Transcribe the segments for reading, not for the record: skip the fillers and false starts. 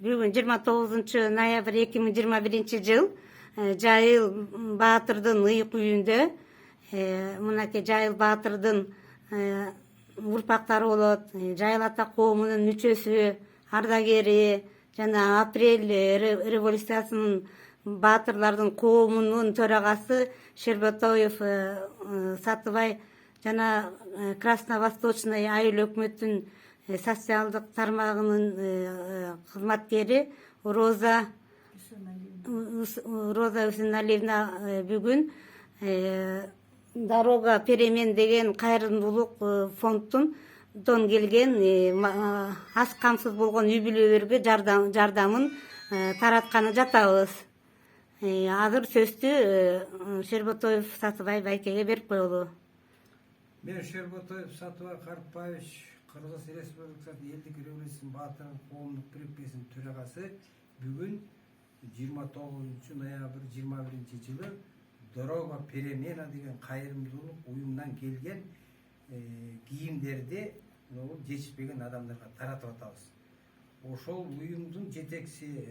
Бүгүн 29 ноябрь 2021 Жайыл Баатырдын ыйык үйүндө мынакей Жайыл Баатырдын урпактары болот. Жайыл ата коомунун мүчөсү, ардагери жана апрель революциясынын баатырлардын коомунун төрагасы Шербетоев Сатыбай жана Красновосточный айыл өкмөттүн социалдык тармагынын кызматкери Роза Усеналиевна бүгүн Дорога перемен деген кайрымдуулук фонддон келген аз камсыз болгон үй бүлөлөргө жардамын таратканы жатабыз. Азыр сөздү Шербетоев Сатыбай байкеге берип коелу. Мен Шербетоев Сатыбай Карпаевич, Кыргыз Республикасы Элдик революциянын баатырын коомдук бирикмесинин төрагасы бүгүн 29 ноябрь 21 жылы Дорога перемена деген кайрымдуулук уюмунан келген кийимдерди жетишпеген адамдарга таратып атабыз. Ошол уюмдун жетекчиси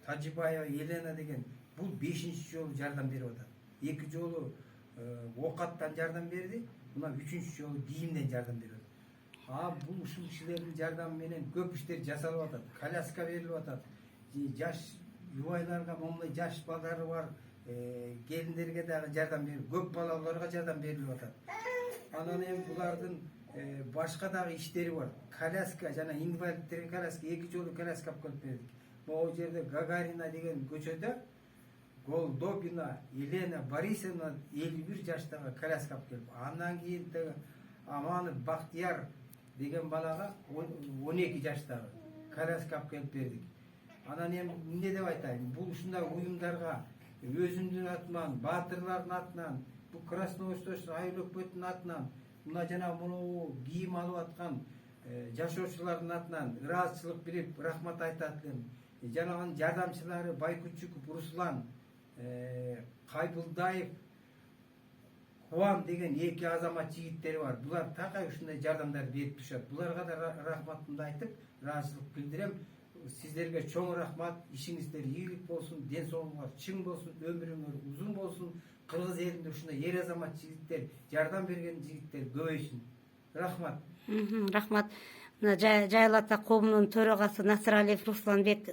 Тажибаева Елена деген бул 5-чи жолу жардам берип атат. 2 жолу окаттан жардам берди, мына 3-чү жолу кийимден жардам берип атат. Бул ушул кишилердин жардамы менен көп иштер жасалып атат. Коляска берилип атат. Жаш юбайларга, момундай жаш балдары бар келиндерге дагы жардам берилип, көп балаларга жардам берилип атат. Анан эми булардын башка дагы иштери бар. Коляска жана инвалидтерге коляска, 2 жолу коляска алып келип бердик. Могу жерде Гагарина деген көчөдө Голдобина Елена Борисовна 51 жаштагы коляска алып келип, андан кийин Аманов Бактияр деген балага 12 жаштагы коляска алып келип бердик. Анан эми эмне деп айтайын, бул ушундай уюмдарга өзүмдүн атыман, баатырлардын атынан, бул Красновосточный айыл өкмөтүнүн атынан, мына жана муну кийим алып аткан жашоочулардын атынан ыраазычылык билип рахмат айтат элем. Жанагы жардамчылары Байкучуков Руслан, Кайбылдаев Кубан деген 2 азамат жигиттери бар. Булар такай ушундай жардамдар берип турушат. Буларга да рахматымды айтып, ыраазычылык билдирем. Сиздерге чоң рахмат, ишиңиздер ийгилик болсун, ден соолугуңар чың болсун, өмүрүңөр узун болсун. Кыргыз элинде ушундай ер азамат жигиттер, жардам берген жигиттер көбөйсүн. Рахмат. Рахмат. Мына Жайыл ата коомунун төрагасы Насыралиев Русланбек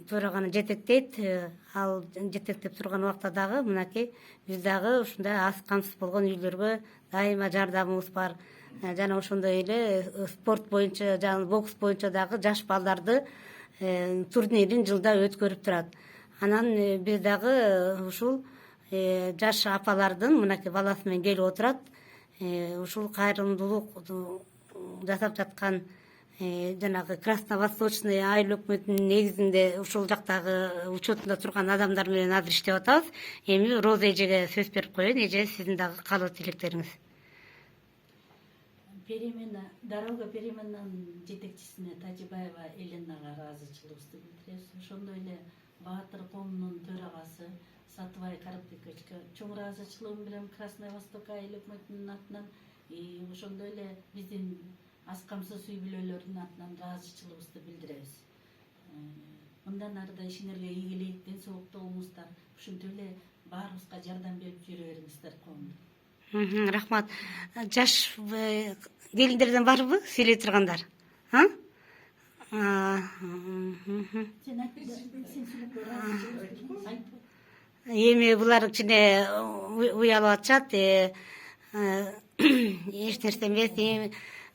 төраганы жетектейт. Ал жетектеп турган убакта дагы мынакей биз дагы ушундай аз камсыз болгон үйлөргө дайыма жардамыбыз бар. Жана ошондой эле спорт боюнча жана бокс боюнча дагы жаш балдарды турнирин жылда өткөрүп турат. Анан биз дагы ушул жаш апалардын мынакей баласы менен келип отурат. Ушул кайрымдуулук жасап жаткан жанагы Красновосточный айыл өкмөтүнүн негизинде ушул жактагы учетунда турган адамдар менен азыр иштеп атабыз. Эми Роза эжеге сөз берип коеюн. Эже, сиздин дагы каалоо тилектериңиз. Дорога переменанын жетекчисине Тажибаева Еленага ыраазычылыгыбызды билдиребиз. Ошондой эле баатыр коомунун төрагасы Сатыбай Карпаевичке чоң ыраазычылыгым билем Красный Восток айыл өкмөтүнүн атынан, ошондой эле биздин аз камсыз үй бүлөлөрдүн атынан ыраазычылыгыбызды билдиребиз. Мындан ары да ишиңерге ийгилик, ден соолукта болуңуздар, ушинтип эле баарыбызга жардам берип жүрө бериңиздер коомдо. Рахмат. Жаш келиндерден барбы сүйлөй тургандар? Эми булар кичине уялып атышат. Эч нерсе эмес.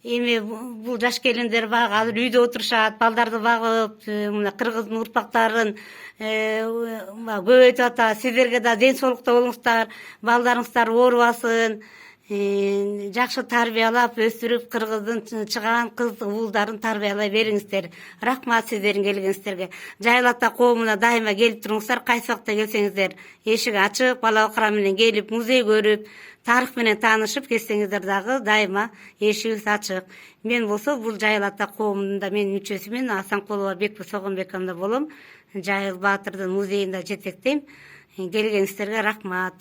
Эми бул жаш келиндер багы азыр үйдө отурушат, балдарды багып, мына кыргыздын урпактарын көбөйтүп атат. Сиздерге да ден соолукта болуңуздар, балдарыңыздар оорубасын, жакшы тарбиялап өстүрүп, кыргыздын чыган кыз уулдарын тарбиялай бериңиздер. Рахмат сиздердин келгениңиздерге. Жайыл ата коомуна дайыма келип туруңуздар. Кайсы убакта келсеңиздер, эшиги ачык, бала бакыра менен келип, музей көрүп, тарых менен таанышып кетсеңиздер дагы дайыма эшигибиз ачык. Мен болсо бул Жайыл ата коомунда менин мүчөсүмүн, Асанкулова Бекбү Согонбековна болом. Жайыл Баатырдын музейинде жетектейм. Келгениңиздерге рахмат.